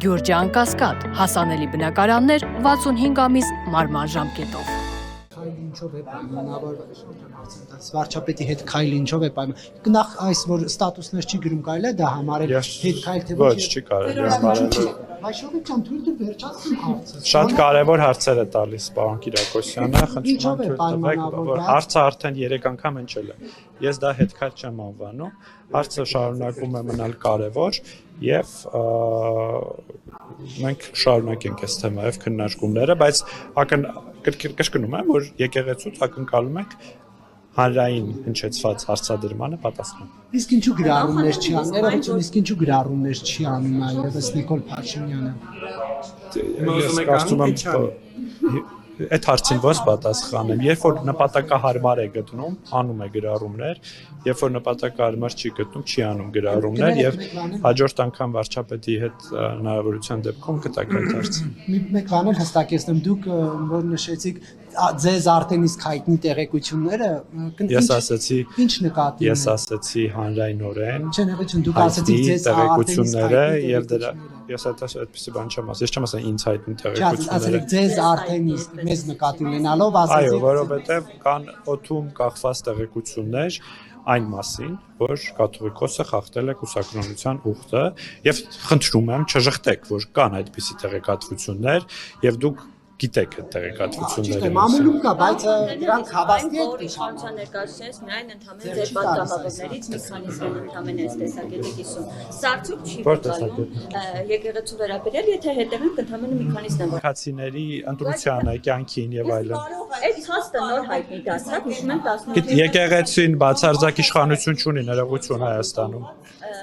Գյուրջան Կասկադ, հասանելի բնակարաններ 65 ամիս մարման ժամկետով։ Ինչով է պայմանավոր վարչապետի հետ քայլ ինչով է պայման նախ այս որ ստատուսներ չի գրում կարելի է դա համարել հետ քայլ թե ոչ չի կարելի համարել Հայշովիչյան թույլ տուր վերջացնեմ հարցը շատ կարևոր հարցեր է տալիս պարոն Կիրակոսյանը խնդրում եմ թույլ տվեք որ հարցը արդեն 3 անգամ հնչել է ես դա հետ քայլ չեմ անվանում հարցը շարունակում է մնալ կարևոր եւ մենք շարունակենք այս թեմայով քննարկումները բայց կրկնում եմ որ եկեղեցուց ակնկալում ենք հանրային հնչեցված հարցադրմանը պատասխան։ Իսկ ինչու գրառումներ չի անում, ներողություն, իսկ ինչու գրառումներ չի անում այլևս Նիկոլ Փաշինյանը։ Ես կարծում եմ այդ հարցին ոնց պատասխանեմ, երբ որ նպատակահարմար է գտնում, անում է գրառումներ, երբ որ նպատակահարմար չի գտնում, չի անում գրառումներ եւ հաջորդ անգամ վարչապետի հետ հնարավորության դեպքում կտակ այդ հարցը։ Մեկ բան էլ հստակեցնեմ, դուք որ նշեցիք ձեզ արդեն իսկ հայտնի տեղեկությունները Ես ասացի ինչ նկատի Ես ասացի հանրայնորեն Չէ, ներողություն, դուք ասացիք ձեզ տեղեկությունները եւ դրա ես այդպեսի բան չեմ ասել, ես չեմ ասել ինձ հայտնի տեղեկությունները։ Ասացիք ձեզ արդեն իսկ մեզ նկատի ունենալով ասացիք Այո, որովհետեւ կան օթում կախված տեղեկություններ այն մասին, որ կաթողիկոսը խախտել է կուսակրոնության ուխտը եւ խնդրում եմ չժխտեք, որ կան այդպիսի տեղեկատվություններ եւ դուք գիտեք այդ տեղեկատվությունները։ Մամուլում կա, բայց դրանք հավաստի են իշխանության ներկայացնես միայն ընդհանրեն ձեր պատգամավորներից մի քանիսն ընդհանրեն այս տեսակետը կիսում։ Սա արդյոք չի վկայում եկեղեցու վերաբերյալ, եթե հետևենք ընդհանրեն մի քանիսն են։ Քաղաքացիների ընտրությանը, կյանքին եւ այլն։ Այդ հաստը նոր հայտնի դարձավ, հիշում եմ 18 Եկեղեցին բացարձակ իշխանություն չունի ներողություն Հայաստանում։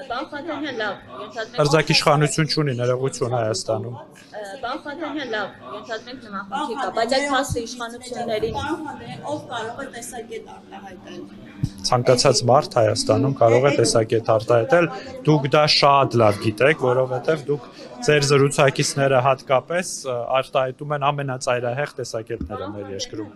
Պարոն Խանթանյան, լավ, Բացարձակ իշխանություն չունի ներողություն Հայաստանում։ Պարոն Խանթանյան, լավ, ենթադրենք նմանախնդիր կա, բայց այդ հաստը իշխանություններին ով կարող է տեսակետ արտահայտել։ Ցանկացած մարդ Հայաստանում կարող է տեսակետ արտահայտել, դուք դա շատ լավ գիտեք, որովհետև դուք ձեր զրուցակիցները հատկապես արտահայտում են ամենածայրահեղ տեսակետները մեր երկրում։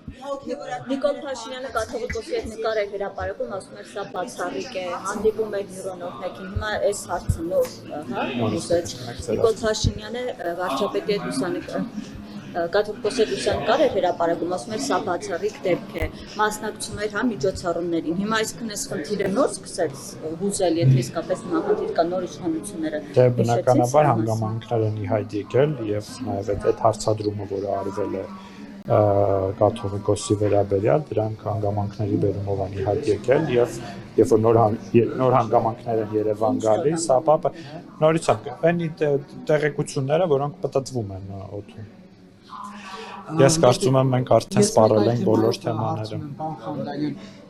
Նիկոլ Փաշինյանը կաթողիկոսի հետ նկար է հրապարակում, ասում էր սա բացառիկ է, հանդիպում էր յուրոնովնեքին, հիմա այս հարցը նոր, լուծեց։ Նիկոլ Փաշինյանը վարչապետի հետ կաթողիկոսի լուսանկար էր հրապարակում, ասում էր սա բացառիկ դեպք է, մասնակցում էր հա միջոցառումներին։ Հիմա այսքան այս խնդիրը նոր սկսեց հուզել, եթե իսկապես նմանախնդիր կա նոր իշխանությունները։ Դե բնականաբար հանգամանքներ են ի հայտ եկել եւ նաեւ այդ հարցադրումը, որը արվել է կաթողիկոսի վերաբերյալ, դրանք հանգամանքների բերումով են ի հայտ եկել եւ երբ որ նոր հանգամանքներ են Երևան գալիս, ապա նորից այն տեղեկությունները, որոնք պատտվում են օդում։ Ես կարծում եմ մենք արդեն սպառել ենք բոլոր թեմաները։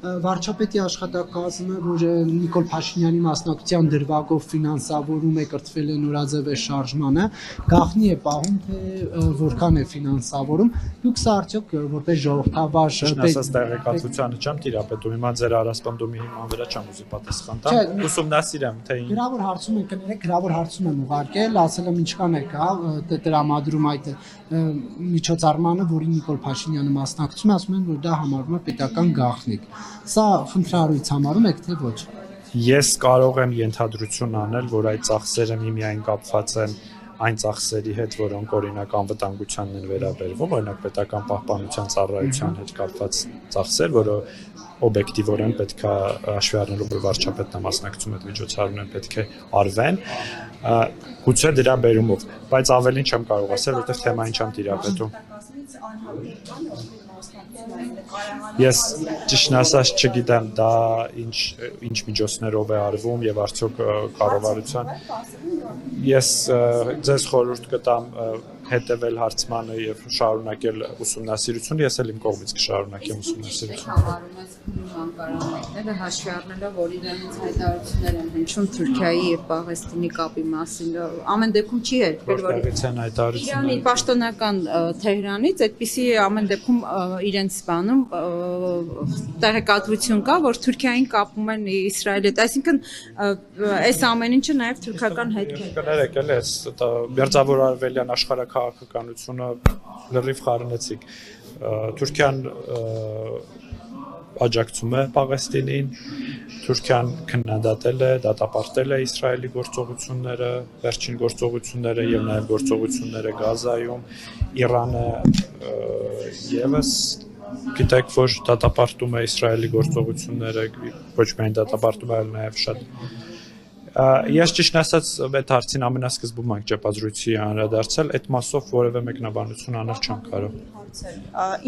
Վարչապետի աշխատակազմը, որ Նիկոլ Փաշինյանի մասնակցության դրվագով ֆինանսավորում է, կրթվել է նորաձև շարժմանը, գաղտնի է պահում, թե որքան է ֆինանսավորում։ Դուք սա արդյոք որպես ժողովրդավար ասած տեղեկատվությանը չեմ տիրապետում, հիմա ձեր առասպնդումի հիման վրա չեմ ուզի պատասխան տամ, ուսումնասիրեմ, թե գրավոր հարցում են կներեք, գրավոր հարցում եմ ուղարկել, ասել եմ ինչքան է կա տրամադրում այդ միջոցառմանը, որին Նիկոլ Փաշինյանը մասնակցում է, ասում են, որ դա համարվում է պետական գաղտնիք։ Սա խնդրահարույց համարում եք, թե ոչ։ Ես կարող եմ ենթադրություն անել, որ այդ ծախսերը միմիայն կապված են այն ծախսերի հետ, որոնք օրինակ անվտանգությանն են վերաբերվում, օրինակ պետական պահպանության ծառայության հետ կապված ծախսեր, որը օբյեկտիվորեն պետք է հաշվի առնելով, որ վարչապետն է մասնակցում այդ միջոցառումներին, պետք է արվեն, գուցե դրա բերումով, բայց ավելին չեմ կարող ասել, որովհետև թեմային չեմ տիրապետում։ Ես ճիշտն ասած չգիտեմ դա ինչ միջոցներով է արվում եւ արդյոք կառավարության ես ձեզ խորհուրդ կտամ հետևել հարցմանը եւ շարունակել ուսումնասիրությունը, ես էլ իմ կողմից կշարունակեմ ուսումնասիրությունը։ Անկարանները հաշվի առնելով, որ իրենց հայտարարություններ են հնչում Թուրքիայի եւ Պաղեստինի կապի մասին, ամեն դեպքում չի երբել, որ Որտեղից են հայտարարությունները։ Իրանի պաշտոնական Թեհրանից այդպիսի ամեն դեպքում իրենց բանում տեղեկատվություն կա, որ Թուրքիային կապում են Իսրայելի հետ, այսինքն այս ամեն ինչը նաեւ թուրքական հետք է։ Կներեք, էլ էս մերձավոր արևելյան աշխարհաքաղաքականությունը լրիվ խառնեցիք։ Թուրքիան աջակցում է Պաղեստինին, Թուրքիան քննադատել է, դատապարտել է Իսրայելի գործողությունները, վերջին գործողությունները եւ նաեւ գործողությունները Գազայում, Իրանը եւս գիտեք, որ դատապարտում է Իսրայելի գործողությունները, ոչ միայն դատապարտում, այլ նաեւ շատ Ես ճիշտ ասած այդ հարցին ամենասկզբում ենք ճեպազրույցի անդրադարձել, այդ մասով որևէ մեկնաբանություն անել չեմ կարող։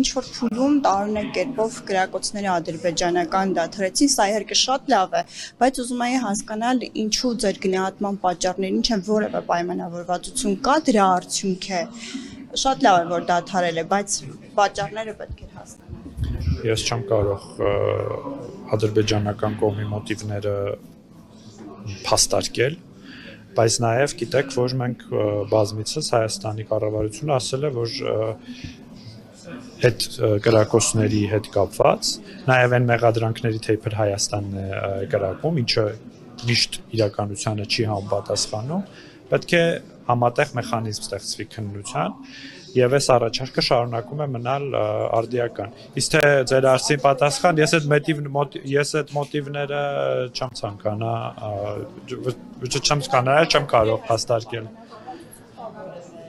Ինչ որ փուլում տարօրինակ կերպով գրակոչները ադրբեջանական դադարեցին, սա իհարկե շատ լավ է, բայց ուզում եի հասկանալ ինչու ձեր գնահատման պատճառներն ինչ են, որևէ պայմանավորվածություն կա դրա արդյունք է։ Շատ լավ է, որ դադարել է, բայց պատճառները պետք է հասկանալ։ Ես չեմ կարող ադրբեջանական կողմի մոտիվները փաստարկել, բայց նաև գիտեք, որ մենք բազմիցս Հայաստանի կառավարությունը ասել է, որ այդ կրակոցների հետ կապված, նաև այն մեղադրանքների թեփր Հայաստանն է կրակում, ինչը միշտ իրականությանը չի համապատասխանում, պետք է համատեղ մեխանիզմ ստեղծվի քննության եւ այս առաջարկը շարունակում է մնալ արդիական։ Իսկ թե ձեր հարցին պատասխան, ես այդ մոտիվները չեմ ցանկանա, չեմ կարող հաստատել։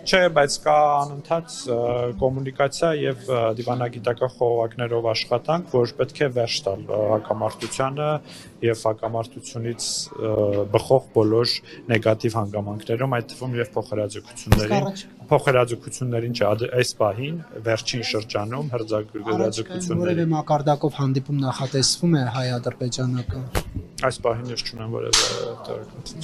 Չէ, բայց կա անընդհատ կոմունիկացիա եւ դիվանագիտական խողովակներով աշխատանք, որ պետք է վերջ տալ հակամարտությանը եւ հակամարտությունից բխող բոլոր նեգատիվ հանգամանքներում, այդ թվում եւ փոխհրաձգություններին չէ, այս պահին վերջին շրջանում հրաձգությունների որևէ մակարդակով հանդիպում նախատեսվում է հայ-ադրբեջանական։ Այս պահին ես չունեմ որևէ տեղեկատվություն։